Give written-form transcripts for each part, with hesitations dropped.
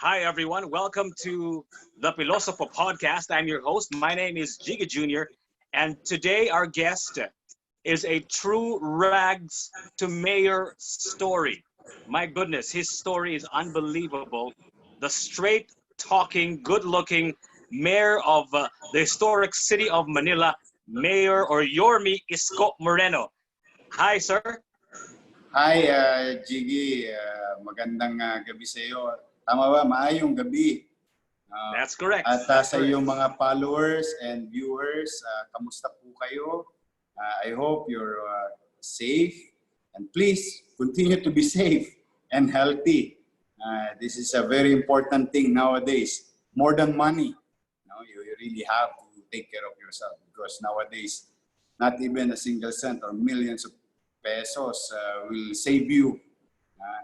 Hi, everyone. Welcome to the Pilosopo Podcast. I'm your host. My name is Giga Jr. And today our guest is a true rags to mayor story. My goodness, his story is unbelievable. The straight talking, good looking mayor of the historic city of Manila, Mayor or Yormi Isko Moreno. Hi, sir. Hi, Jiggy. Magandang gabi sa iyo. Tama ba? Maayong gabi. That's correct. At That's sa correct. iyong mga followers and viewers, kamusta po kayo? I hope you're safe. And please, continue to be safe and healthy. This is a very important thing nowadays. More than money. You really have to take care of yourself because nowadays, not even a single cent or millions of pesos will save you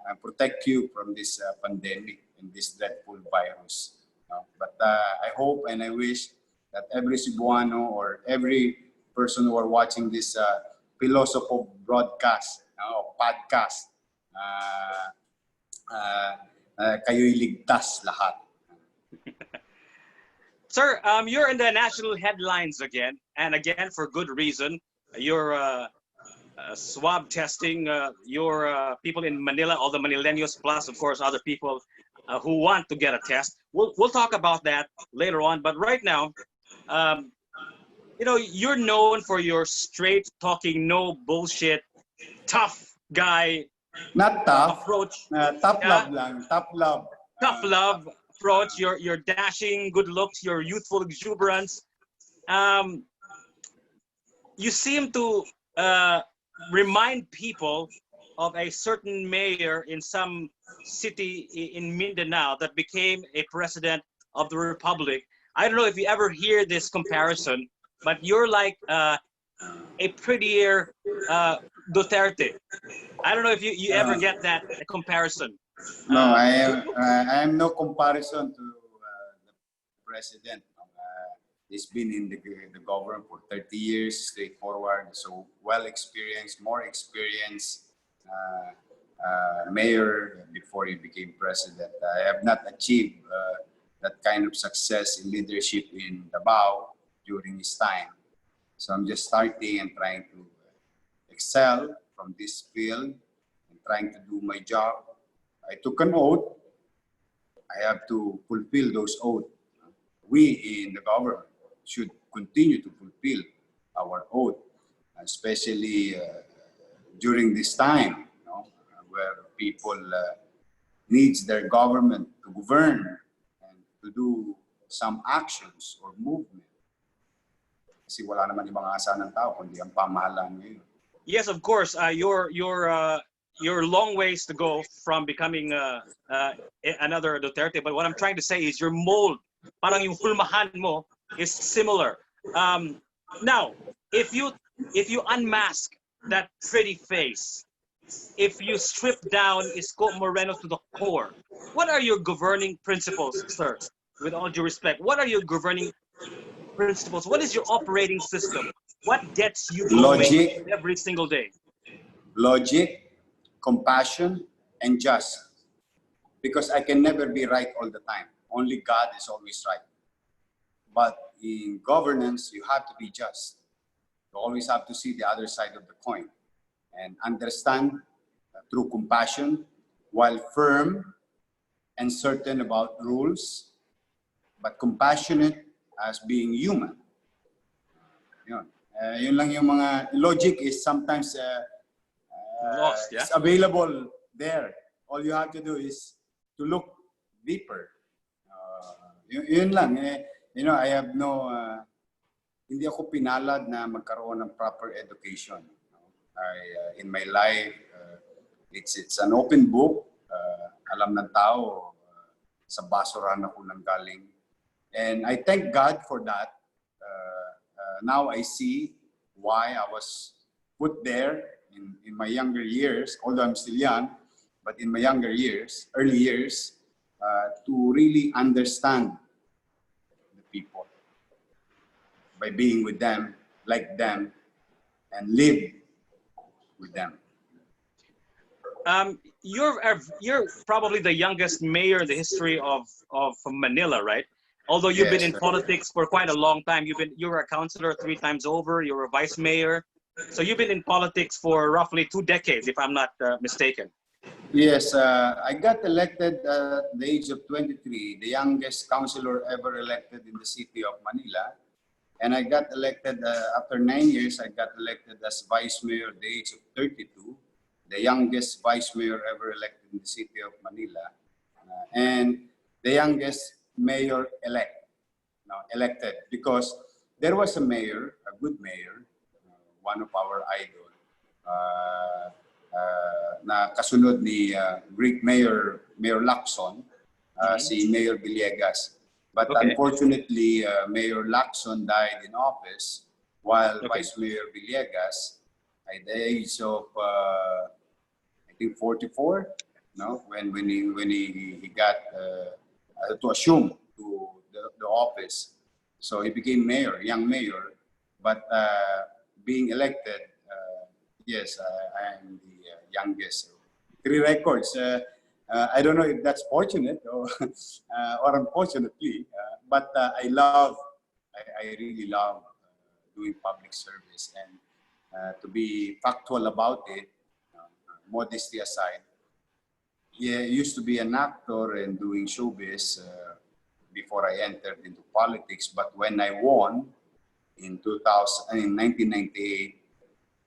and protect you from this pandemic and this dreadful virus. But I hope and I wish that every Cebuano or every person who are watching this Pilosopo broadcast or podcast, kayo'y ligtas lahat. Sir, you're in the national headlines again, and again for good reason. You're swab testing your people in Manila, all the Manileños, plus of course other people who want to get a test. We'll talk about that later on. But right now, um, you're known for your straight talking, no bullshit, tough guy Not tough. approach. Tough Yeah, love lang. Tough love. tough love approach. Your dashing good looks, your youthful exuberance. Um, you seem to remind people of a certain mayor in some city in Mindanao that became a president of the republic. I don't know if you ever hear this comparison, but you're like a prettier Duterte. I don't know if you ever Uh, get that comparison. no, Good looks. I am no comparison to the president. He's been in the government for 30 years, straightforward, so well experienced, more experienced mayor before he became president. I have not achieved that kind of success in leadership in Davao during his time. So I'm just starting and trying to excel from this field and trying to do my job. I took an oath. I have to fulfill those oaths. We in the government should continue to fulfill our oath, especially during this time, where people needs their government to govern and to do some actions or movement. Kasi wala naman ibang asa ng tao kundi ang pamahalaan ngayon. Yes, of course. You're long ways to go from becoming another Duterte. But what I'm trying to say is your mold, parang yung hulmahan mo, is similar. Now, if you unmask that pretty face, if you strip down Isko Moreno to the core, what are your governing principles, sir? With all due respect, what are your governing principles? What is your operating system? What gets you going Logic, every single day? logic, compassion, and just. Because I can never be right all the time. Only God is always right. But in governance, you have to be just. You always have to see the other side of the coin and understand through compassion while firm and certain about rules, but compassionate as being human. Yun. Yun lang yung mga logic is sometimes Lost, yeah? it's available there. All you have to do is to look deeper. Yun lang. I have no, hindi ako pinalad na magkaroon ng proper education. In my life, it's an open book. Alam ng tao, sa basurahan ako nanggaling. And I thank God for that. Now I see why I was put there in my younger years, although I'm still young, but in my younger years, early years, to really understand the people by being with them, like them, and live with them. You're probably the youngest mayor in the history of Manila, right? Although you've been Yes, in politics for quite a long time, you were a councilor 3 times over. You were a vice mayor, so you've been in politics for roughly 2 decades, if I'm not mistaken. yes. I got elected at the age of 23, the youngest councilor ever elected in the city of Manila. And I got elected after 9 years. I got elected as vice mayor at the age of 32, the youngest vice mayor ever elected in the city of Manila, and the youngest mayor elect, elected, because there was a mayor, a good mayor, one of our idol, na kasunod ni Greek Mayor Lacson, si Mayor Villegas. But Okay. unfortunately, Mayor Lacson died in office while Okay. Vice Mayor Villegas, at the age of I think 44, when he got to assume to the office, so he became mayor, young mayor. But being elected, yes, I'm the youngest. 3 records. I don't know if that's fortunate or unfortunately, but I really love doing public service, and to be factual about it, modesty aside, yeah, I used to be an actor and doing showbiz before I entered into politics. But when I won in 1998,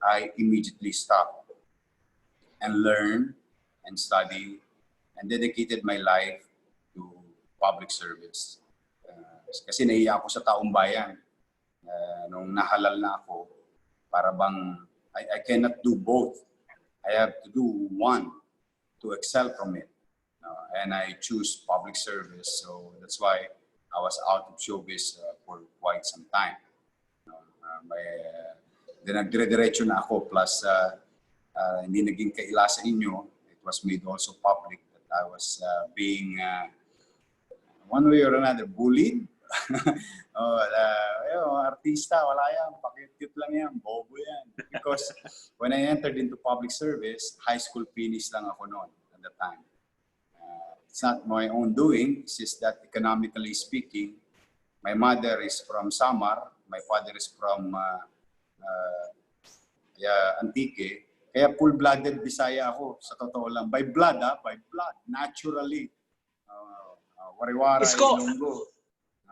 I immediately stopped and learned and studied and dedicated my life to public service. Kasi nahiya ako sa taong bayan. Nung nahalal na ako, para bang I cannot do both. I have to do one to excel from it. And I choose public service. So that's why I was out of showbiz for quite some time. Dinagdire-diretso na ako, plus hindi naging kaila sa inyo. It was made also public that I was being one way or another bullied. Artista, wala yan, pakit-cute lang yan, bobo yan. Because when I entered into public service, high school finish lang ako noon at the time. It's not my own doing, it's just that economically speaking, my mother is from Samar, my father is from Antique. Kaya full-blooded Bisaya ako, sa totoo lang. By blood, by blood, naturally. Wariwara, Isko, Ilonggo.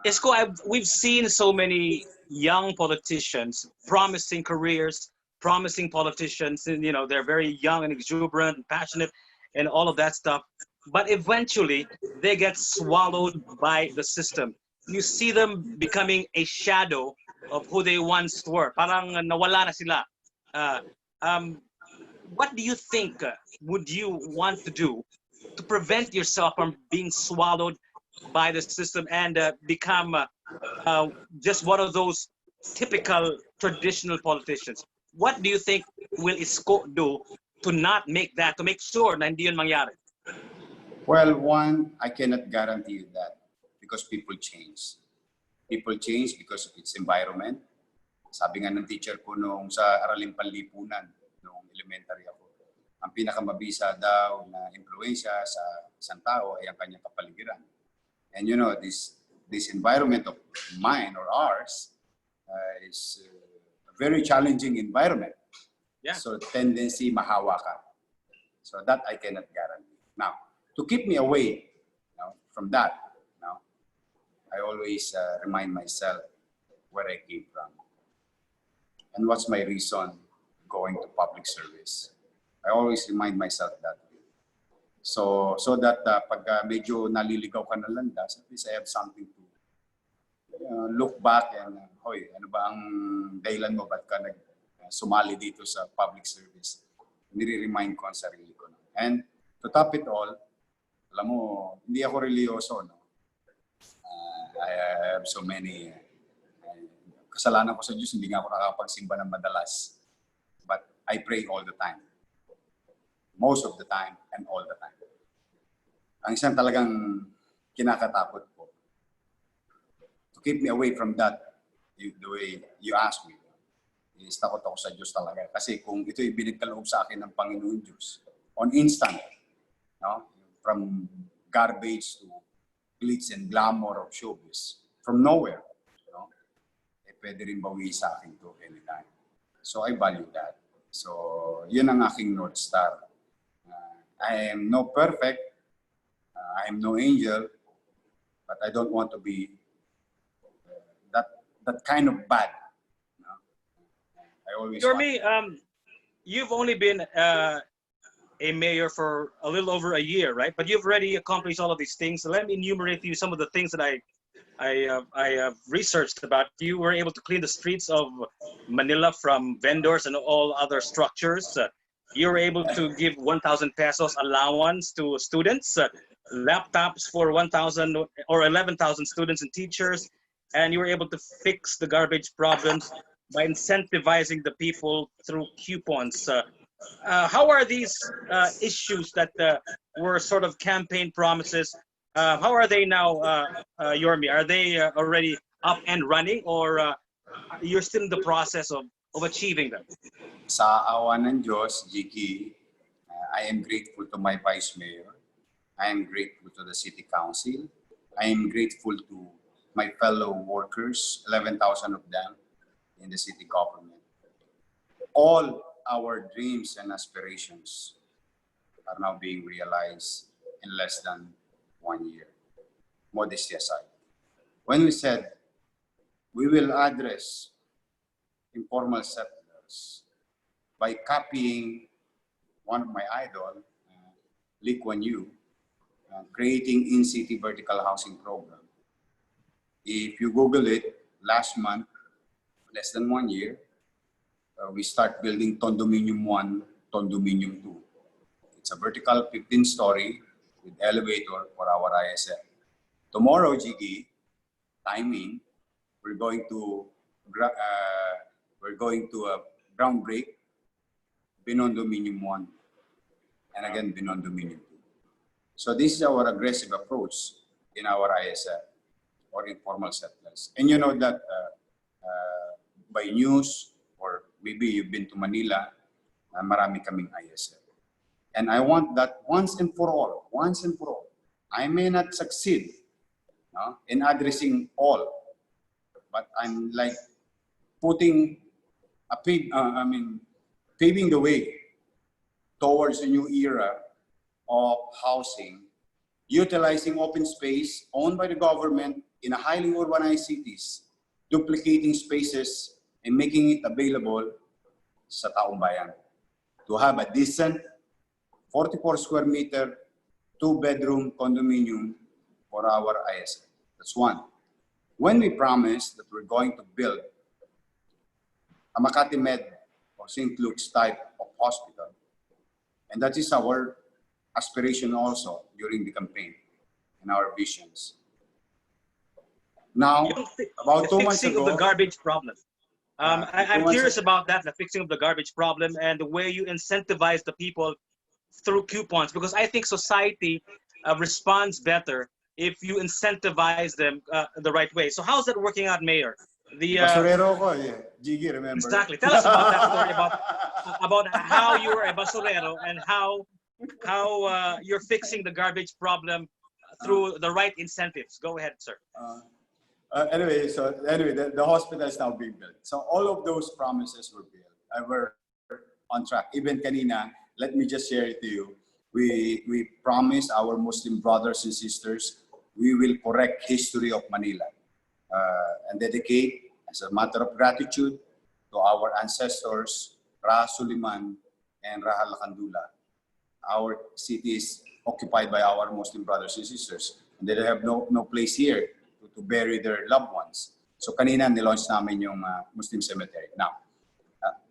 Isko, we've seen so many young politicians, promising careers, promising politicians, and they're very young and exuberant and passionate and all of that stuff. But eventually, they get swallowed by the system. You see them becoming a shadow of who they once were. Parang nawala na sila. What do you think would you want to do to prevent yourself from being swallowed by the system and become just one of those typical traditional politicians? What do you think will Isko do to not make that, to make sure na hindi yun mangyari? Well, one, I cannot guarantee you that because people change. People change because of its environment. Sabi nga ng teacher ko nung sa Araling Panlipunan, nung elementary ako, ang pinakamabisa daw na impluensya sa isang tao ay ang kanyang kapaligiran. And this environment of mine or ours is a very challenging environment. Yeah. So tendency mahawa ka. So that I cannot guarantee. Now, to keep me away from that, I always remind myself where I came from and what's my reason going to public service. I always remind myself that. So that pag medyo naliligaw ka na landas, at least I have something to look back and, hoy, ano ba ang dahilan mo? Ba't ka sumali dito sa public service? Nire-remind ko ang sarili ko. And to top it all, alam mo, hindi ako religyoso. I have so many kasalanan ko sa Diyos, hindi nga ako nakakapagsimba ng madalas. But I pray all the time. Most of the time and all the time. Ang isang talagang kinakatakot ko, to keep me away from that, the way you asked me, is takot ako sa Diyos talaga. Kasi kung ito'y binigkaloob sa akin ng Panginoon Diyos, on instant, no? From garbage to glitz and glamour of showbiz. From nowhere, no? Pwede rin bawi sa akin to anytime. So I value that. So yun ang aking North Star. I am no perfect, I am no angel, but I don't want to be that kind of bad. No? I always Yorme, you've only been a mayor for a little over a year, right? But you've already accomplished all of these things. So let me enumerate to you some of the things that I have researched about. You were able to clean the streets of Manila from vendors and all other structures. You were able to give 1,000 pesos allowance to students, laptops for 1,000 or 11,000 students and teachers, and you were able to fix the garbage problems by incentivizing the people through coupons. How are these issues that were sort of campaign promises? How are they now, Yorme? Are they already up and running, or you're still in the process of achieving them? Sa awa ng Diyos, Jiki, I am grateful to my Vice Mayor. I am grateful to the City Council. I am grateful to my fellow workers, 11,000 of them in the city government. All our dreams and aspirations are now being realized in less than 1 year. Modesty aside. When we said we will address informal settlers by copying one of my idol, Lee Kuan Yew, creating in-city vertical housing program. If you Google it, last month, less than 1 year, we start building Condominium 1, Condominium 2. It's a vertical 15-story with elevator for our ISF. Tomorrow, Jiggy, timing, we're going to ground break Binondominium 1 and again Binondominium 2. So this is our aggressive approach in our ISF or informal settlers. And you know that by news or maybe you've been to Manila, marami kaming ISF. And I want that once and for all. I may not succeed in addressing all, but I'm like paving the way towards a new era of housing, utilizing open space owned by the government in a highly urbanized cities, duplicating spaces and making it available sa taong bayan to have a decent 44 square meter, 2-bedroom condominium for our ISF. That's one. When we promised that we're going to build a Makati Med or St. Luke's type of hospital, and that is our aspiration also during the campaign and our visions. Now, about 2 months ago, fixing of the garbage problem. I'm curious about that, the fixing of the garbage problem and the way you incentivize the people through coupons, because I think society responds better if you incentivize them the right way. So how's that working out, Mayor? Basurero ko, yeah. Jiggy, remember? Exactly. Tell us about that story, about how you were a basurero and how you're fixing the garbage problem through the right incentives. Go ahead, sir. Anyway, the hospital is now being built. So all of those promises were built. We're on track. Even kanina, let me just share it to you. We promised our Muslim brothers and sisters we will correct history of Manila and dedicate as a matter of gratitude to our ancestors, Ra Suliman and Rahal Kandula. Our city is occupied by our Muslim brothers and sisters, and they have no place here to bury their loved ones. So kanina nilaunch namin yung Muslim cemetery. Now,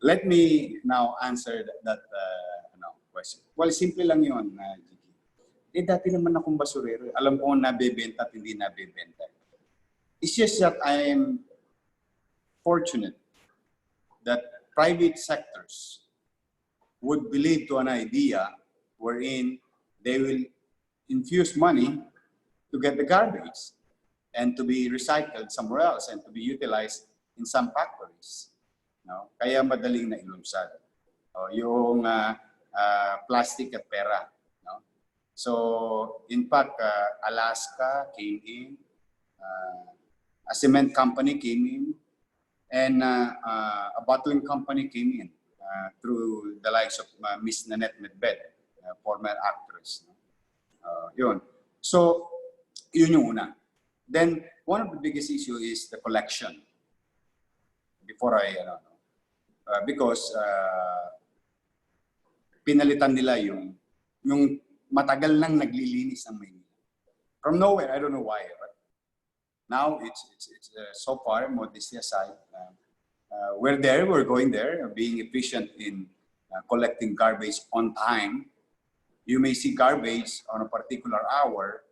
let me now answer that question. Well, simple lang yun, Gigi. Dati naman akong basurero. Alam ko nabebenta at hindi nabebenta. It's just that I am fortunate that private sectors would believe to an idea wherein they will infuse money to get the garbage and to be recycled somewhere else and to be utilized in some factories. No? Kaya madaling na ilunsad. Yung plastic at pera. No? So, in fact, Alaska came in, a cement company came in, and a bottling company came in through the likes of Miss Nanette Medved, former actress. Yun. So, yun yung una. Then, one of the biggest issue is the collection. Before because pinalitan nila yung matagal nang naglilinis ng Maynila. From nowhere, I don't know why. But now, it's so far, modesty aside, we're going there, being efficient in collecting garbage on time. You may see garbage on a particular hour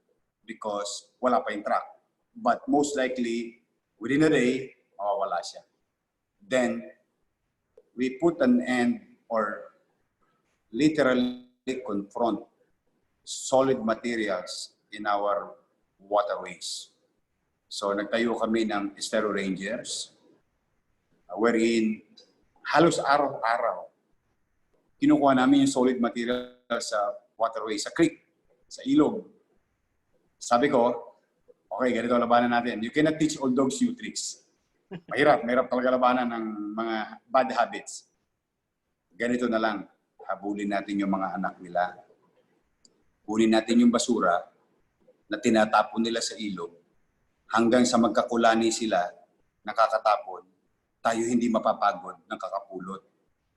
because wala pa yung truck. But most likely, within a day, mawawala siya. Then, we put an end or literally confront solid materials in our waterways. So, nagtayo kami ng Estero Rangers, wherein halos araw-araw, kinukuha namin yung solid material sa waterway, sa creek, sa ilog. Sabi ko, okay, ganito labanan natin. You cannot teach old dogs new tricks. Mahirap talaga labanan ng mga bad habits. Ganito na lang, habulin natin yung mga anak nila. Kunin natin yung basura na tinatapon nila sa ilog hanggang sa magkakulani sila, nakakatapon, tayo hindi mapapagod ng kakapulot.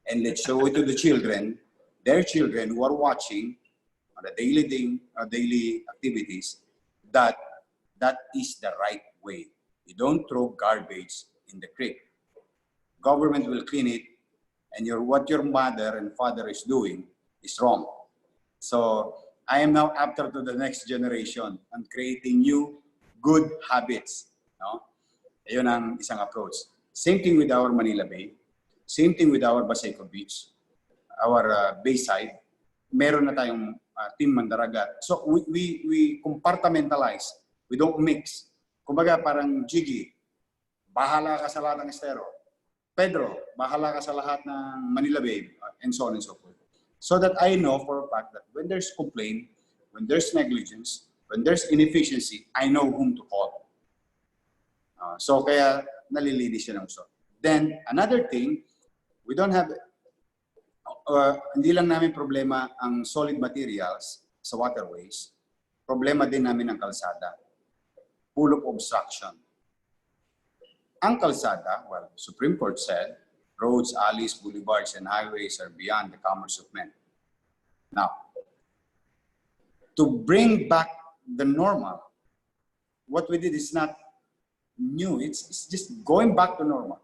And let's show it to the children, their children who are watching on the daily activities, that is the right way. You don't throw garbage in the creek. Government will clean it, and what your mother and father is doing is wrong. So I am now after to the next generation and creating new good habits. No? Ayun ang isang approach. Same thing with our Manila Bay. Same thing with our Baseco Beach. Our Bayside. Meron na tayong Team Mandaragat. So we compartmentalize. We don't mix. Kumbaga parang Jiggy, bahala ka sa lahat ng estero. Pedro, bahala ka sa lahat ng Manila Bay, and so on and so forth. So that I know for a fact that when there's complaint, when there's negligence, when there's inefficiency, I know whom to call. So kaya nalilinis siya ng gusto. Then another thing, we don't have, hindi lang namin problema ang solid materials sa waterways, problema din namin ang kalsada. Full of obstruction. Ang kalsada, well, Supreme Court said, roads, alleys, boulevards, and highways are beyond the commerce of men. Now, to bring back the normal, what we did is not new. It's just going back to normal.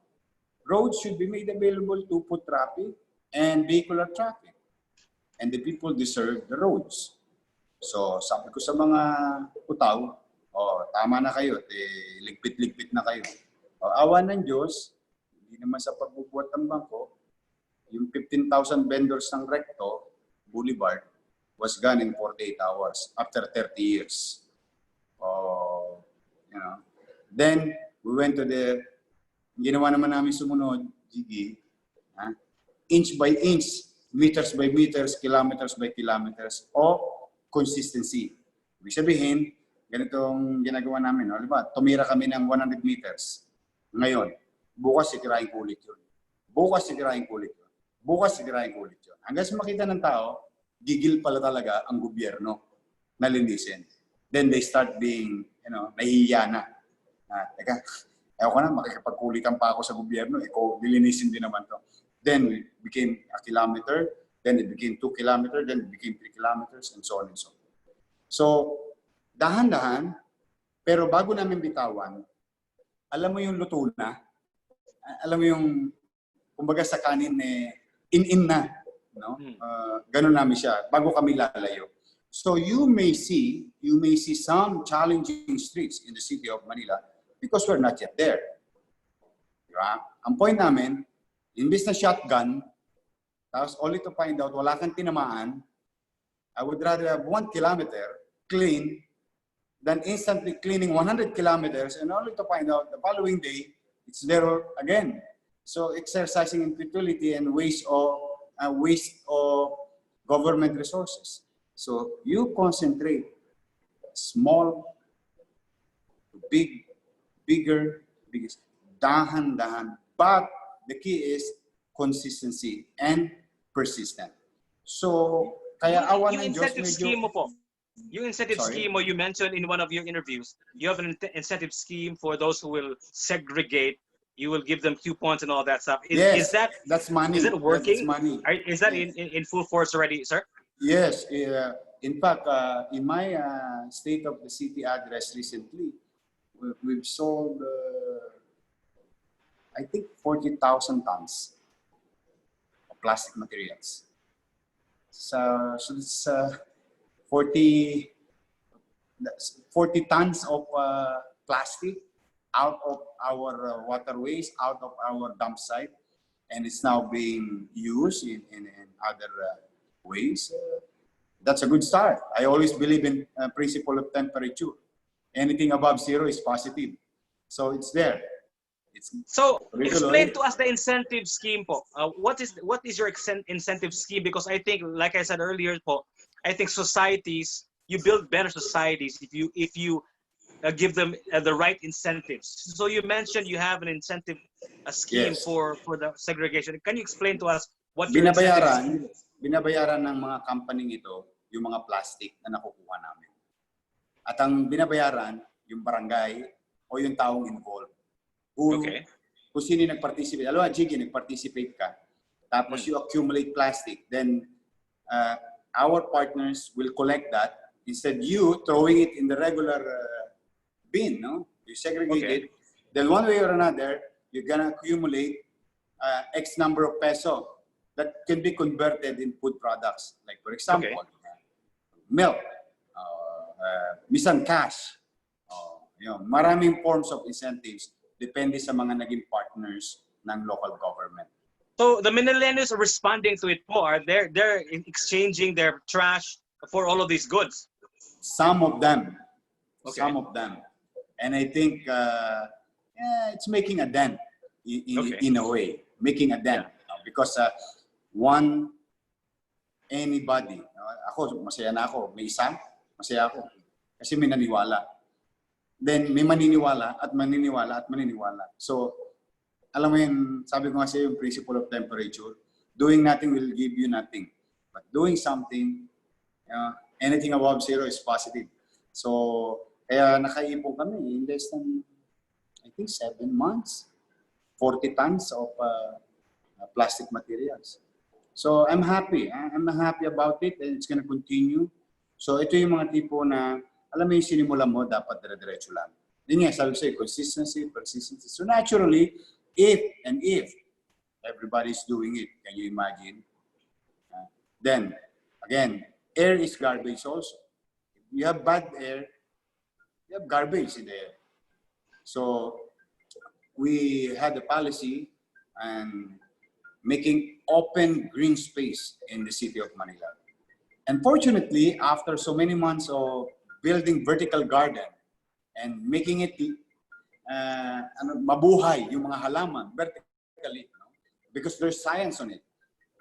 Roads should be made available to foot traffic and vehicular traffic. And the people deserve the roads. So, sabi ko sa mga utaw, tama na kayo, ligpit-ligpit na kayo. Awa ng Diyos, hindi naman sa pagbubuhat ng bangko, yung 15,000 vendors ng Recto Boulevard was gone in 48 hours after 30 years. Then, we went to ginawa naman namin sumunod, Gigi, inch by inch, meters by meters, kilometers by kilometers, o consistency. Ibig sabihin, ganitong ginagawa namin. Diba? Tumira kami ng 100 meters. Ngayon, bukas sitirahin ko ulit yun. Bukas sitirahin ko ulit yun. Bukas sitirahin ko ulit yun. Hanggang sa makita ng tao, gigil pala talaga ang gobyerno na linisin. Then they start being, nahihiya na. Teka, ko na, makikipagkulitan pa ako sa gobyerno. Dilinisin din naman to. Then it became a kilometer. Then it became 2 kilometers. Then it became 3 kilometers. And so on and so on. So, dahan-dahan, pero bago namin bitawan, alam mo yung luto na, alam mo yung, kumbaga sa kanin, in na. No? Ganun namin siya, bago kami lalayo. So you may see some challenging streets in the city of Manila because we're not yet there. Diba? Ang point namin, imbis na shotgun, tapos only to find out wala kang tinamaan, I would rather have 1 kilometer clean than instantly cleaning 100 kilometers and only to find out the following day, it's there again. So exercising in futility and waste of government resources. So you concentrate small to bigger, biggest, dahan-dahan. But the key is consistency and persistent. So, kaya awan ng Diyos Incentive medyo... scheme mo po. Yung incentive Sorry? scheme mo, you mentioned in one of your interviews, you have an incentive scheme for those who will segregate. You will give them coupons and all that stuff. Yes, that's money. Is that That's working? money. Is that Yes. in full force already, sir? Yes. In fact, in my State of the City address recently, we've sold, I think, 40,000 tons of plastic materials. So it's 40 tons of plastic out of our waterways, out of our dump site, and it's now being used in other ways. That's a good start. I always believe in principle of temperature. Anything above zero is positive. So it's there. So explain to us the incentive scheme po. What is your incentive scheme? Because I think, like I said earlier po, I think societies, you build better societies if you give them the right incentives. So you mentioned you have an incentive scheme Yes. for the segregation. Can you explain to us what your incentive scheme is? Binabayaran ng mga company ito yung mga plastic na nakukuha namin. At ang binabayaran yung barangay o yung taong involved. Kung sino nag-participate. Alam mo, Jiggy, nag-participate ka. Tapos you accumulate plastic. Then our partners will collect that. Instead you throwing it in the regular bin, no? You segregate it. Then one way or another, you're gonna accumulate X number of peso that can be converted in food products. Like for example, milk, minsan cash. Maraming forms of incentives depende sa mga naging partners ng local government. So the Manileños are responding to it po. They're exchanging their trash for all of these goods. Some of them. Some of them. And I think it's making a dent in a way. Making a dent. Because anybody, ako, masaya na ako. May isa, masaya ako. Kasi may naniwala. Then may maniniwala at maniniwala at maniniwala. So, alam mo yun, sabi ko nga sa'yo yung principle of temperature. Doing nothing will give you nothing. But doing something, anything above zero is positive. So, kaya nakaipon kami in less than, I think, 7 months, 40 tons of plastic materials. So, I'm happy. I'm happy about it and it's gonna continue. So, ito yung mga tipo na, alam mo yung sinimulan mo, dapat dire-diretso lang. Yun nga, sabi ko sa'yo, consistency, persistency. So, naturally, if everybody's doing it, can you imagine? Then, again, air is garbage also. If you have bad air, you have garbage in the air. So we had a policy and making open green space in the city of Manila. Unfortunately, after so many months of building vertical garden and making it mabuhay yung mga halaman vertically, because there's science on it.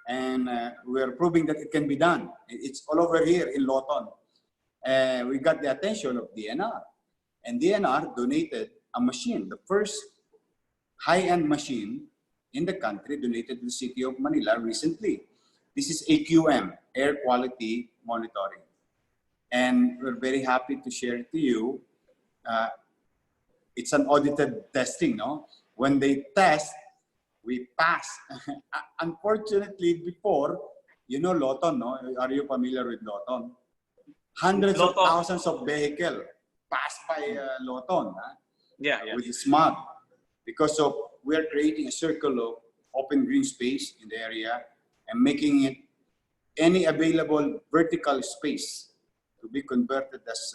And we're proving that it can be done. It's all over here in Loton. We got the attention of DNR. And DNR donated a machine, the first high-end machine in the country, donated to the city of Manila recently. This is AQM, Air Quality Monitoring. And we're very happy to share it to you. It's an audited testing, no? When they test, we pass. Unfortunately, before, you know Loton, no? Are you familiar with Loton? Hundreds of thousands of vehicles pass by Loton, with the smog. Because of, we are creating a circle of open green space in the area and making it any available vertical space to be converted as,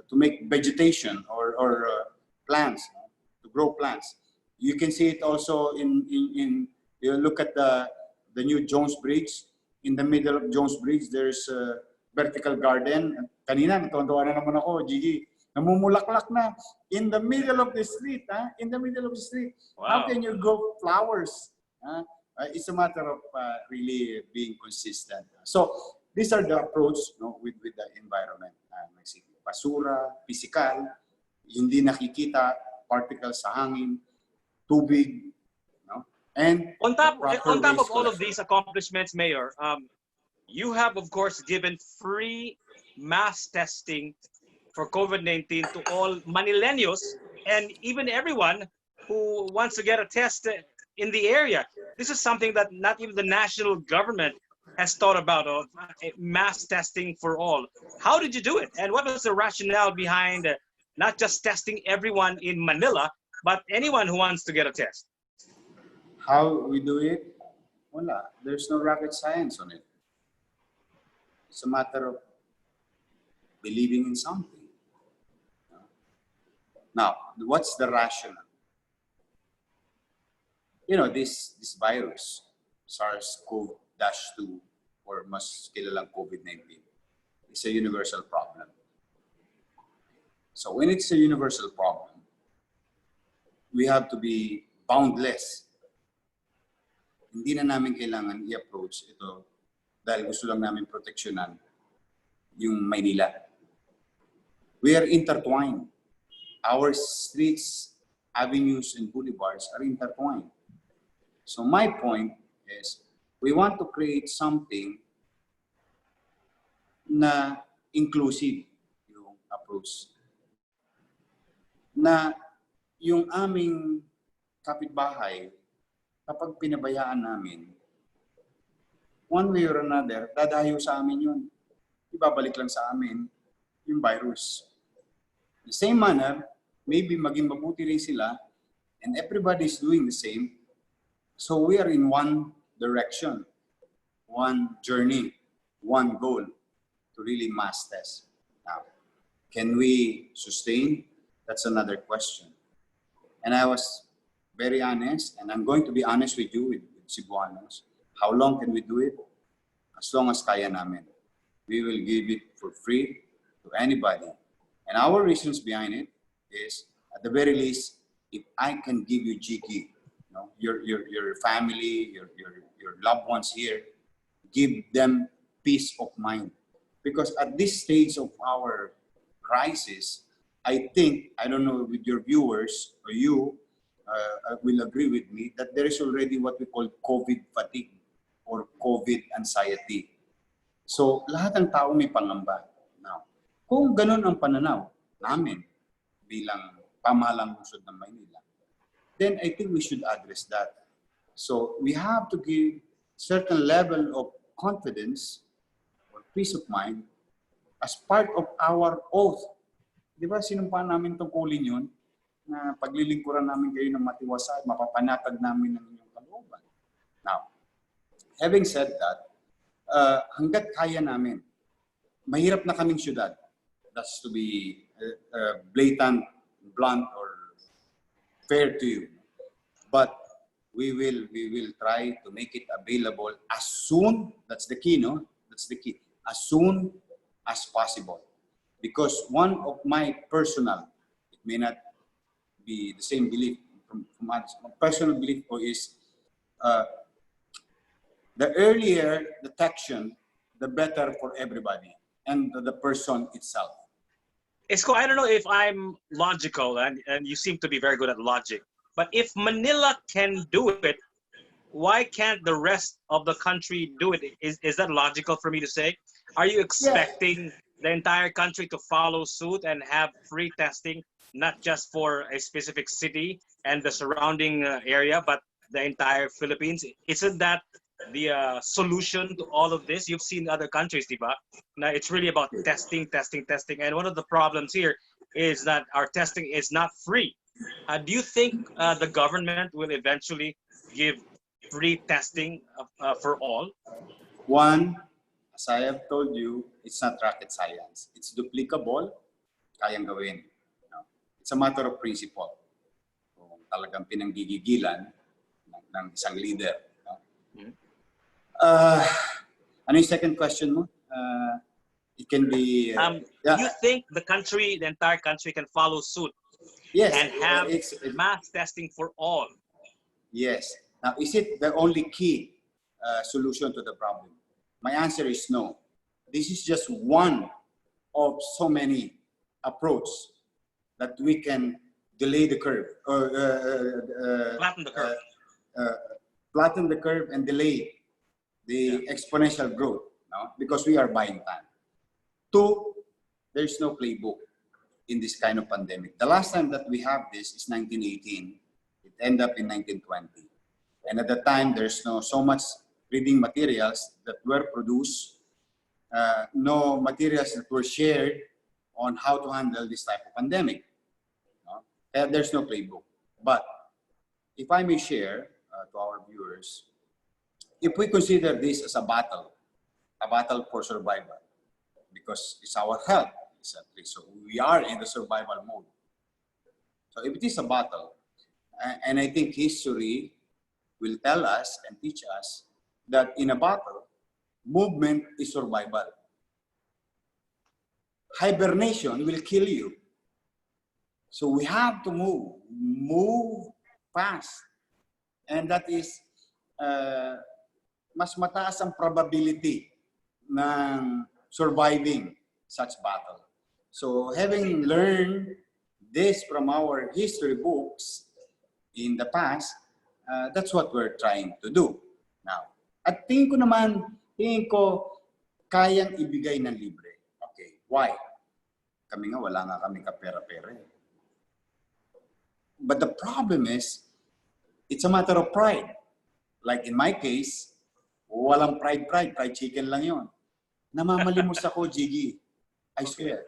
to make vegetation or plants, to grow plants. You can see it also in you look at the new Jones Bridge. In the middle of Jones Bridge, there's a vertical garden. Kanina, natuwa na naman ako, Gigi. Namumulaklak na in the middle of the street. In the middle of the street. Wow. How can you grow flowers? It's a matter of really being consistent. So these are the approach, with the environment. Basura, physical, hindi nakikita, particles sa hangin, tubig, and On the top, proper on top of waste all of collection. these accomplishments, Mayor, you have, of course, given free mass testing for COVID-19 to all Manileños and even everyone who wants to get a test in the area. This is something that not even the national government has thought about, of mass testing for all. How did you do it? And what was the rationale behind not just testing everyone in Manila, but anyone who wants to get a test? How we do it? Wala. There's no rocket science on it. It's a matter of believing in something. Now, what's the rationale? This virus, SARS-CoV-2, or mas kilalang COVID-19, is a universal problem. So when it's a universal problem, we have to be boundless. Hindi na namin kailangan i-approach ito dahil gusto lang namin proteksyonan yung Maynila. We are intertwined. Our streets, avenues, and boulevards are intertwined. So my point is, we want to create something na inclusive yung approach. Na yung aming kapitbahay, kapag pinabayaan namin, one way or another, dadayo sa amin yun. Ibabalik lang sa amin yung virus. The same manner, maybe maging mabuti rin sila, and everybody is doing the same. So we are in one direction, one journey, one goal to really mass test. Now, can we sustain? That's another question. And I was very honest, and I'm going to be honest with you, with Cebuanos. How long can we do it? As long as kaya namin. We will give it for free to anybody. And our reasons behind it is, at the very least, if I can give you Jiki, your family, your loved ones here, give them peace of mind. Because at this stage of our crisis, I think, I don't know with your viewers or you will agree with me that there is already what we call COVID fatigue or COVID anxiety. So lahat ng tao may pangamba. Now, kung ganun ang pananaw namin bilang pamahalang lungsod ng Maynila, then I think we should address that. So we have to give certain level of confidence or peace of mind as part of our oath. Di ba sinumpaan namin tungkulin yun na paglilingkuran namin kayo ng matiwasay, mapapanatag namin ng inyong kalooban. Now, having said that, hanggat kaya namin, mahirap na kaming syudad. That's to be blatant, blunt, or fair to you. But we will try to make it available as soon, that's the key, no? That's the key. As soon as possible. Because one of my personal, it may not be the same belief from others, my personal belief is the earlier detection, the better for everybody and the person itself. Isko, I don't know if I'm logical, and you seem to be very good at logic, but if Manila can do it, why can't the rest of the country do it? Is that logical for me to say? Are you expecting the entire country to follow suit and have free testing, not just for a specific city and the surrounding area, but the entire Philippines? Isn't that the solution to all of this? You've seen other countries, diba? Now it's really about testing. And one of the problems here is that our testing is not free. Do you think the government will eventually give free testing for all? One, as I have told you, it's not rocket science. It's duplicable, kayang gawin. It's a matter of principle. Kung talagang pinanggigigilan ng isang leader. Ano yung second question mo? It can be... Do you think the entire country can follow suit and have mass testing for all? Yes. Now, is it the only key solution to the problem? My answer is no. this is just one of so many approaches that we can delay the curve, or Flatten the curve. flatten the curve and delay the exponential growth, no? Because we are buying time. Two, there's no playbook in this kind of pandemic. The last time that we have this is 1918. It ended up in 1920. And at the time, there's no so much reading materials that were produced, no materials that were shared on how to handle this type of pandemic. No? And there's no playbook. But if I may share to our viewers, if we consider this as a battle for survival, because it's our health, essentially. So we are in the survival mode. So if it is a battle, and I think history will tell us and teach us that in a battle, movement is survival. Hibernation will kill you. So we have to move fast. And that is, mas mataas ang probability ng surviving such battle. So having learned this from our history books in the past, that's what we're trying to do now. At tingin ko kayang ibigay ng libre. Okay, why? Kami nga, wala nga kami kapera-pera. But the problem is, it's a matter of pride. Like in my case, walang fried chicken lang yon. Namamalimos ako, Jiggy. I swear.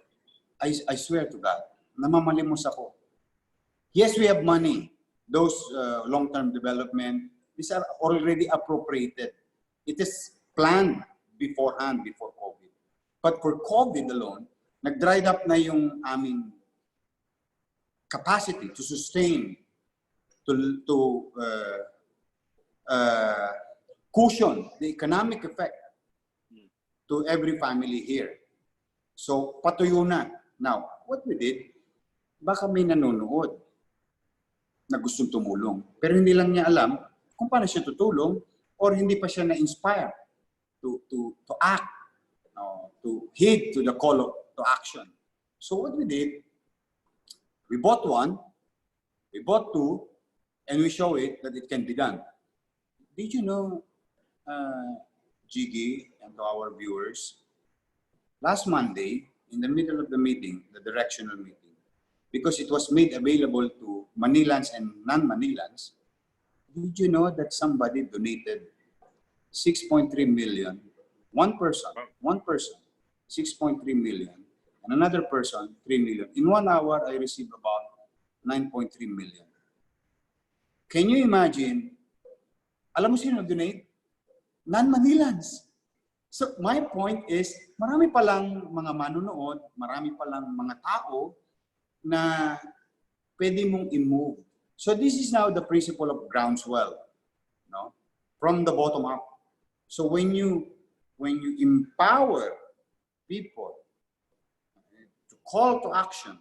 I swear to God. Namamalimos ako. Yes, we have money. Those long-term development, these are already appropriated. It is planned beforehand, before COVID. But for COVID alone, nag-dried up na yung aming capacity to sustain, to cushion the economic effect to every family here. So, patuyo na. Now, what we did, baka may nanonood na gustong tumulong. Pero hindi lang niya alam kung paano siya tutulong or hindi pa siya na-inspire to act, to heed to the call to action. So what we did, we bought one, we bought two, and we show it that it can be done. Did you know, Jiggy and to our viewers, last Monday, in the middle of the meeting, the directional meeting, because it was made available to Manilans and non-Manilans, did you know that somebody donated 6.3 million? One person, 6.3 million, and another person, 3 million. In 1 hour, I received about 9.3 million. Can you imagine? Alam mo sino donate? Non-Manilans. So my point is, marami palang mga manonood, marami palang mga tao na pwede mong i-move. So this is now the principle of groundswell, no? From the bottom up. So when you empower people to call to action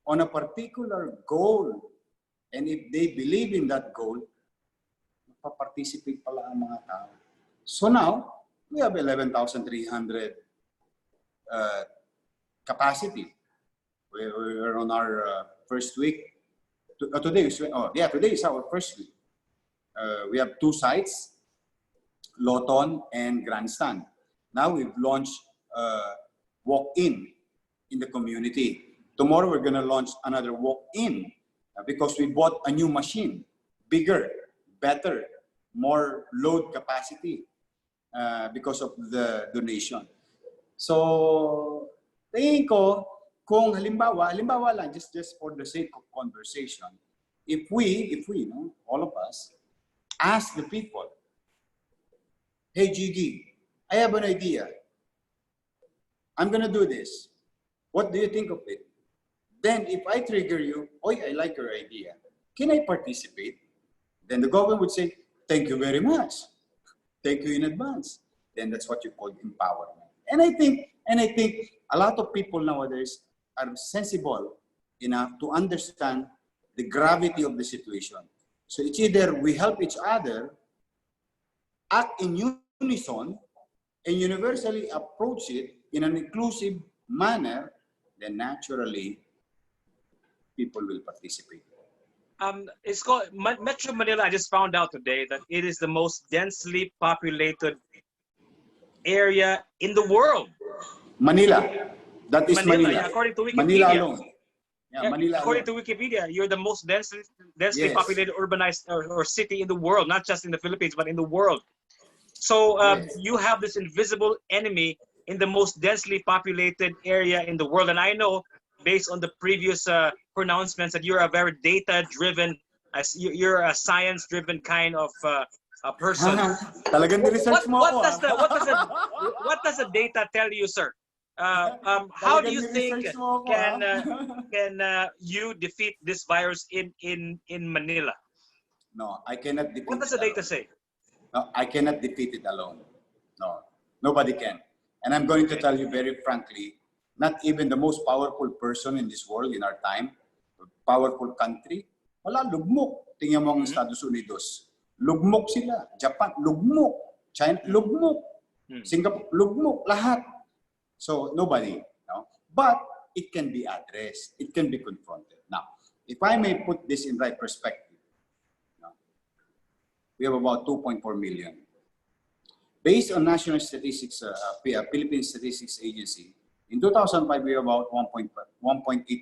on a particular goal, and if they believe in that goal, mapaparticipate pala ang mga tao. So now, we have 11,300 capacity. We're on our first week. Today is our first week. We have 2 sites, Loton and Grandstand. Now we've launched walk-in the community. Tomorrow we're going to launch another walk-in because we bought a new machine, bigger, better, more load capacity because of the donation. So, tingin ko, kung halimbawa lang, just for the sake of conversation, if we, no, all of us, ask the people, hey, Jiggy, I have an idea. I'm going to do this. What do you think of it? Then if I trigger you, oy, I like your idea. Can I participate? Then the government would say, thank you very much. Thank you in advance. Then that's what you call empowerment. And I think a lot of people nowadays are sensible enough to understand the gravity of the situation. So it's either we help each other, act in unison, and universally approach it in an inclusive manner, then naturally people will participate. It's called Metro Manila. I just found out today that it is the most densely populated area in the world. Manila, that is Manila. Yeah, according to Wikipedia. Manila alone. Yeah, Manila according alone. to Wikipedia, you're the most densely Yes. populated urbanized or city in the world, not just in the Philippines, but in the world. So Yes. you have this invisible enemy in the most densely populated area in the world. And I know, based on the previous pronouncements, that you're a very data-driven, you're a science-driven kind of a person. Talagang ni-research mo What ako, does what does the data tell you, sir? How do you think can you defeat this virus in Manila? No, I cannot defeat it. What does the data say? No, I cannot defeat it alone. No, nobody can. And I'm going to tell you very frankly, not even the most powerful person in this world in our time, powerful country, wala, lugmok. Tingnan mo ang Estados Unidos. Lugmok sila. Japan, lugmok. China, lugmok. Singapore, lugmok. Lahat. So, nobody. No? But it can be addressed. It can be confronted. Now, if I may put this in right perspective, we have about 2.4 million. Based on National Statistics, Philippine Statistics Agency, in 2005, we have about 1.8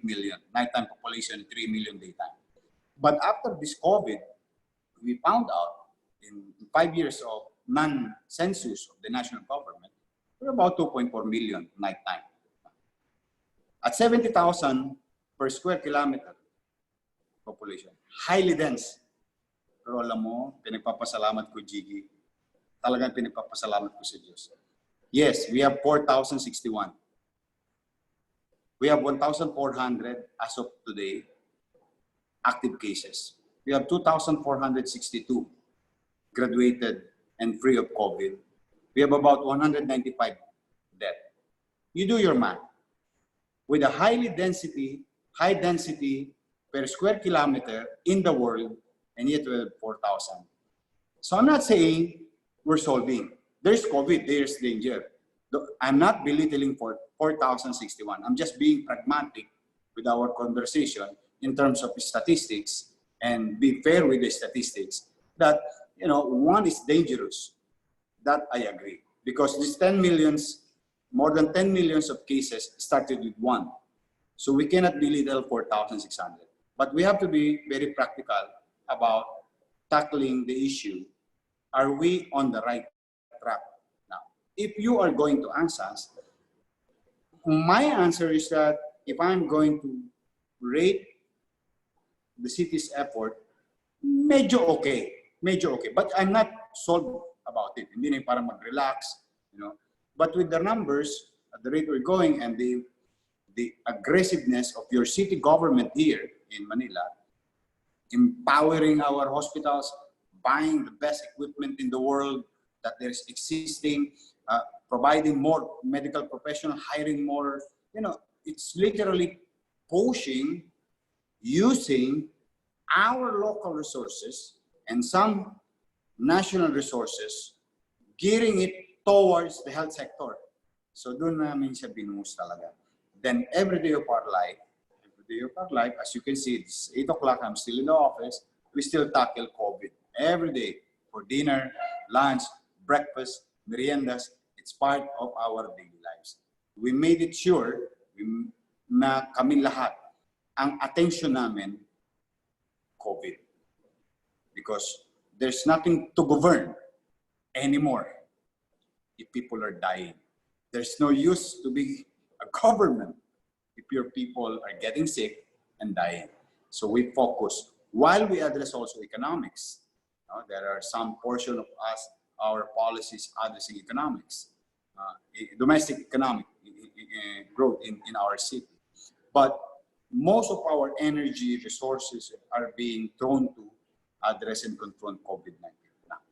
million nighttime population, 3 million daytime. But after this COVID, we found out in 5 years of non-census of the national government, we're about 2.4 million nighttime. At 70,000 per square kilometer population, highly dense. Pero alam mo, pinagpapasalamat ko, Jiggy. Talagang pinagpapasalamat ko sa Diyos. Yes, we have 4,061. We have 1,400 as of today active cases. We have 2,462 graduated and free of COVID. We have about 195 dead. You do your math. With a high density per square kilometer in the world, and yet we have 4,000. So I'm not saying we're solving. There's COVID, there's danger. I'm not belittling for 4,061. I'm just being pragmatic with our conversation in terms of statistics and be fair with the statistics that, you know, one is dangerous. That I agree. Because these 10 millions, more than 10 millions of cases started with one. So we cannot belittle 4,600. But we have to be very practical about tackling the issue. Are we on the right track? Now, if you are going to ask us, my answer is that if I'm going to rate the city's effort, medyo okay. But I'm not sold about it. Hindi na parang mag-relax, you know. But with the numbers, at the rate we're going, and the aggressiveness of your city government here in Manila, empowering our hospitals, buying the best equipment in the world that there's existing, providing more medical professionals, hiring more, you know, it's literally pushing, using our local resources and some national resources, gearing it towards the health sector. So doon namin siya binus talaga. Then every day of our life, as you can see, it's 8 o'clock, I'm still in the office, we still tackle COVID. Every day, for dinner, lunch, breakfast, meriendas, it's part of our daily lives. We made it sure na kami lahat, ang attention namin, COVID. Because there's nothing to govern anymore if people are dying. There's no use to be a government if your people are getting sick and dying. So we focus, while we address also economics. There are some portion of us, our policies addressing economics, domestic economic growth in our city. But most of our energy resources are being thrown to address and confront COVID-19.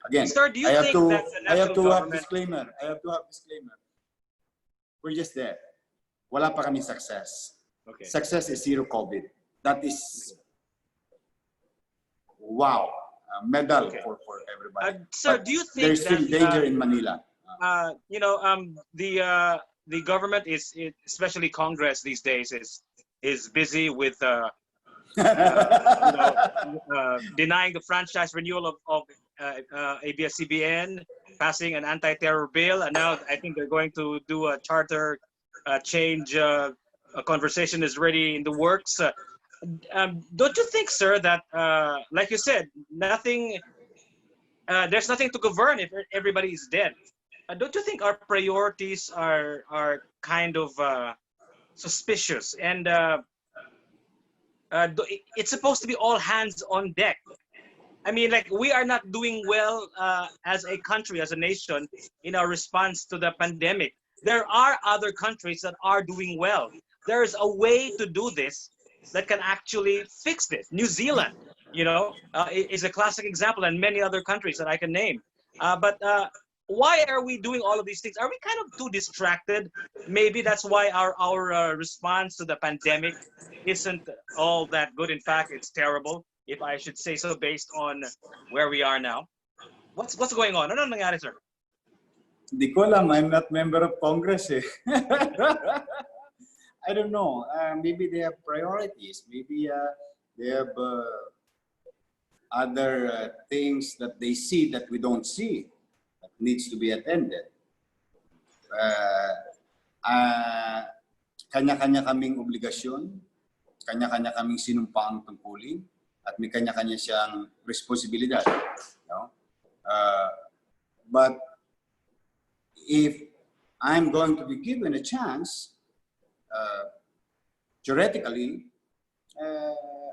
Again, Sir, do you I have think that the have national have government... disclaimer. We're just there. Wala pa kami success. Okay. Success is zero COVID. That is, wow, a medal for everybody. Sir, But do you think there's still that, danger in Manila? the government especially Congress these days is busy with denying the franchise renewal of ABS-CBN, passing an anti-terror bill, and now I think they're going to do a charter change. A conversation is already in the works. Don't you think, sir, that like you said, there's nothing to govern if everybody is dead? Don't you think our priorities are kind of suspicious? And it's supposed to be all hands on deck. I mean, like, we are not doing well as a country, as a nation, in our response to the pandemic. There are other countries that are doing well. There is a way to do this that can actually fix this. New Zealand, is a classic example, and many other countries that I can name. But why are we doing all of these things? Are we kind of too distracted? Maybe that's why our response to the pandemic isn't all that good. In fact, it's terrible, if I should say so, based on where we are now. What's going on? Ano nangyari, sir? Di ko alam. I'm not member of Congress. Eh. I don't know. Maybe they have priorities. Maybe they have other things that they see that we don't see that needs to be attended. Kanya-kanya kaming obligasyon, kanya-kanya kaming sinumpaang tungkulin, at may kanya-kanya siyang responsibilidad. But if I'm going to be given a chance, theoretically,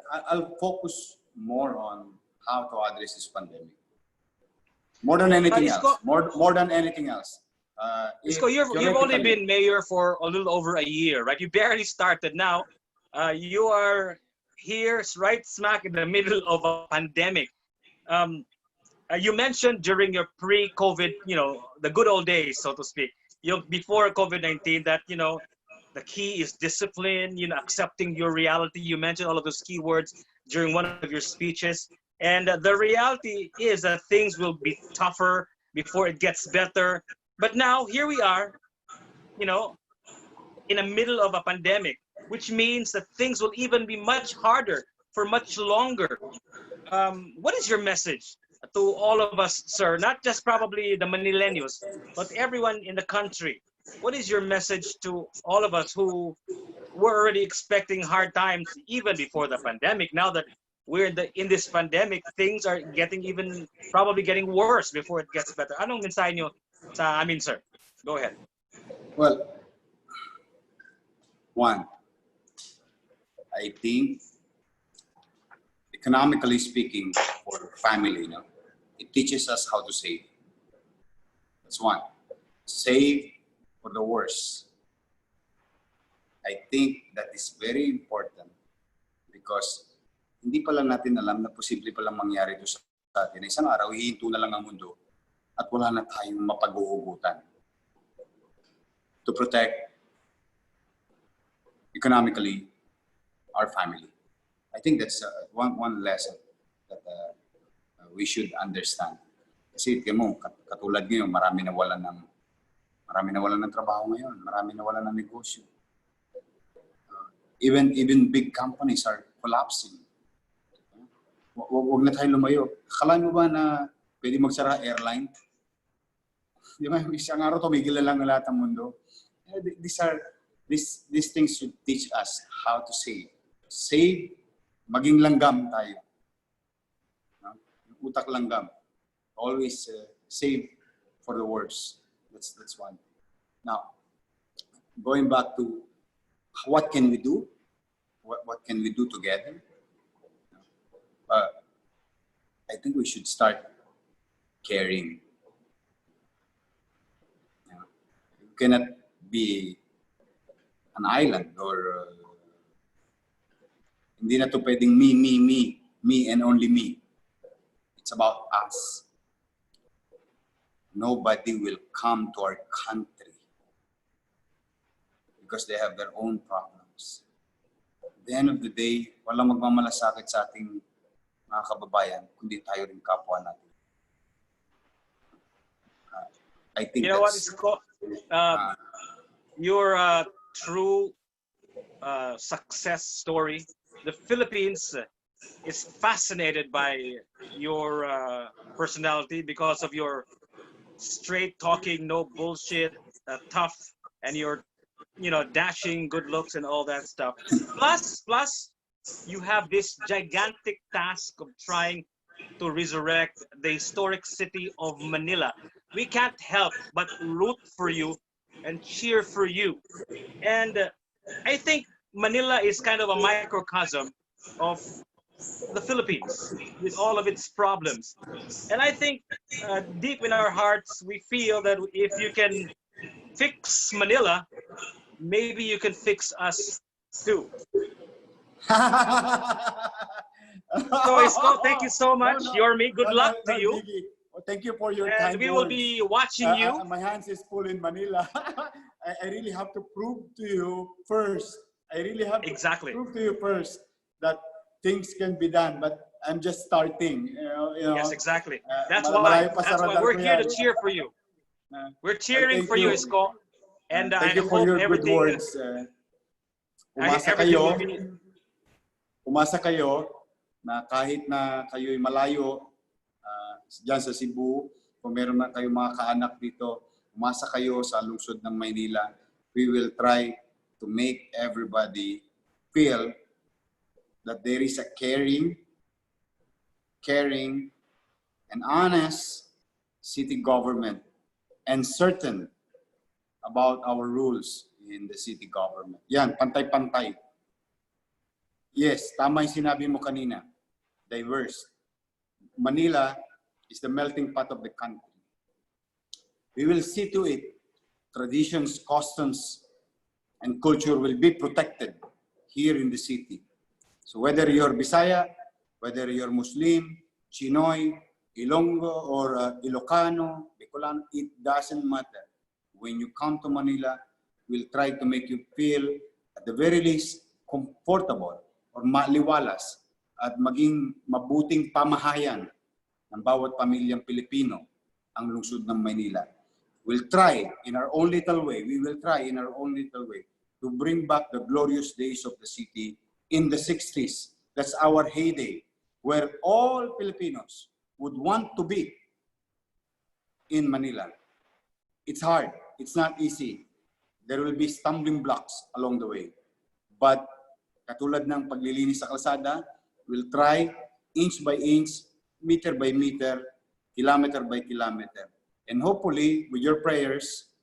I'll focus more on how to address this pandemic. More than anything else. More than anything else. Isko, you've only been mayor for a little over a year, right? You barely started. Now, you are here right smack in the middle of a pandemic. You mentioned during your pre-COVID, the good old days, so to speak, before COVID-19, that, the key is discipline, accepting your reality. You mentioned all of those keywords during one of your speeches. And the reality is that things will be tougher before it gets better. But now, here we are, in the middle of a pandemic, which means that things will even be much harder for much longer. What is your message to all of us, sir? Not just probably the Manileños, but everyone in the country. What is your message to all of us who were already expecting hard times even before the pandemic? Now that we're in this pandemic, things are probably getting worse before it gets better. Anong mensahe nyo sa amin, sir? Go ahead. Well, one, I think, economically speaking, for family, it teaches us how to save. That's one. Save for the worst. I think that is very important because hindi pa lang natin alam na posible pa lang mangyari ito sa atin. Isang araw, hihinto na lang ang mundo at wala na tayong mapag-uugutan to protect economically our family. I think that's one lesson that we should understand. Kasi katulad ngayon, marami nawalan ng trabaho ngayon, marami nawalan ng negosyo. Even big companies are collapsing. Huwag na tayo lumayo. Akala mo ba na pwede magsara airline? Di ba? Isang araw tumigil na lang lahat ng mundo. These things should teach us how to save. Save, maging langgam tayo. Utak langgam. Always save for the worst. That's one. Now, going back to what can we do? What can we do together? I think we should start caring. You cannot be an island or hindi na to pwedeng me and only me. It's about us. Nobody will come to our country because they have their own problems. At the end of the day, walang magmamalasakit sa ating mga kababayan kundi tayo rin kapwa natin. I I think You know what, that's Isko? uh, Your true success story. The Philippines is fascinated by your personality because of your straight talking, no bullshit, tough, and your dashing good looks and all that stuff. Plus, you have this gigantic task of trying to resurrect the historic city of Manila. We can't help but root for you and cheer for you. And I think Manila is kind of a microcosm of the Philippines with all of its problems. And I think deep in our hearts, we feel that if you can fix Manila, maybe you can fix us too. So, Isko, thank you so no, much. no, You're me. Good luck to you. Gigi. Well, thank you for your And kind we will words. be watching you. My hands is full in Manila. I really have to prove to you first. I really have to Exactly. prove to you first that things can be done. But I'm just starting. Yes, exactly. That's why. Malayo pa sa That's why radar we're ko here yan. to cheer for you. We're Well, cheering thank for you, you. Isko. And Thank I you for hope your good everything words. Umasa will kayo. be. Umasa kayo na kahit na kayo'y malayo dyan sa Cebu, kung meron na kayong mga kaanak dito, umasa kayo sa lungsod ng Maynila. We will try to make everybody feel that there is a caring, and honest city government and certain about our rules in the city government. Yan, pantay-pantay. Yes, tama yung sinabi mo kanina. Diverse. Manila is the melting pot of the country. We will see to it traditions, customs, and culture will be protected here in the city. So whether you're Bisaya, whether you're Muslim, Chinoy, Ilonggo, or Ilocano, Bicolano, it doesn't matter. When you come to Manila, we'll try to make you feel, at the very least, comfortable or maliwalas at maging mabuting pamahayan ng bawat pamilyang Pilipino ang lungsod ng Maynila. We'll try in our own little way, to bring back the glorious days of the city in the 60s. That's our heyday, where all Filipinos would want to be in Manila. It's hard. It's not easy. There will be stumbling blocks along the way. But katulad ng paglilinis sa kalsada, we'll try inch by inch, meter by meter, kilometer by kilometer. And hopefully, with your prayers,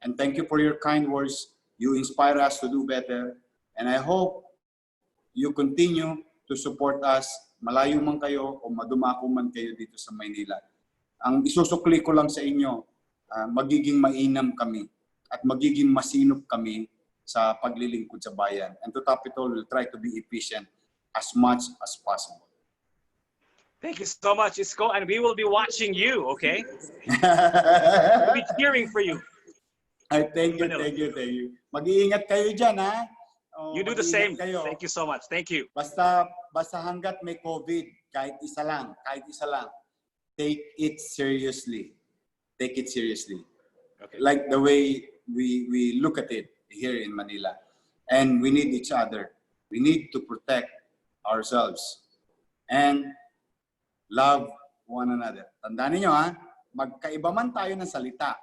and thank you for your kind words, you inspire us to do better. And I hope you continue to support us, malayo man kayo o madumako man kayo dito sa Maynila. Ang isusukli ko lang sa inyo, magiging mainam kami at magiging masinop kami sa paglilingkod sa bayan. And to top it all, we'll try to be efficient as much as possible. Thank you so much, Isko, and we will be watching you, okay? We'll be cheering for you. Thank you. Mag-iingat kayo dyan, ha? You do the same. Kayo. Thank you so much. Thank you. Basta hanggat may COVID, kahit isa lang, take it seriously. Take it seriously. Okay. Like the way we look at it here in Manila. And we need each other. We need to protect ourselves. And love one another. Tandaan niyo, ha? Magkaiba man tayo ng salita.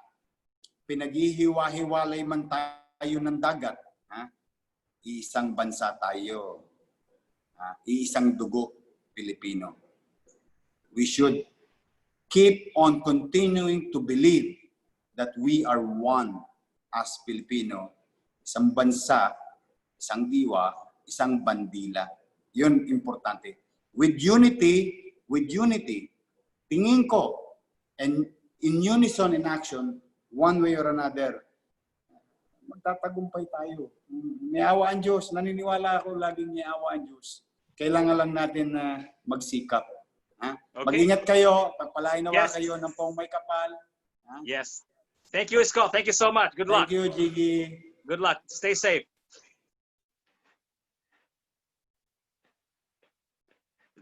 Pinaghihiwa-hiwalay man tayo ng dagat. Ha? Iisang bansa tayo. Iisang dugo Pilipino. We should keep on continuing to believe that we are one as Pilipino. Isang bansa, isang diwa, isang bandila. Yun importante. With unity, tingin ko, and in unison in action, one way or another, magtatagumpay tayo. May awa ang Diyos. Naniniwala ako laging may awa ang Diyos. Kailangan lang natin na magsikap. Ha? Okay. Mag-ingat kayo. Pagpalain nawa kayo ng pong may kapal. Ha? Yes. Thank you, Isko. Thank you so much. Good luck. Thank you, Jiggy. Good luck. Stay safe.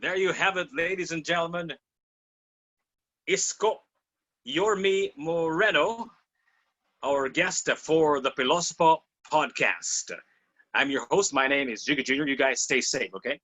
There you have it, ladies and gentlemen. Isko Yorme Moreno, our guest for the Pilosopo Podcast. I'm your host. My name is Jigga Jr. You guys stay safe, okay?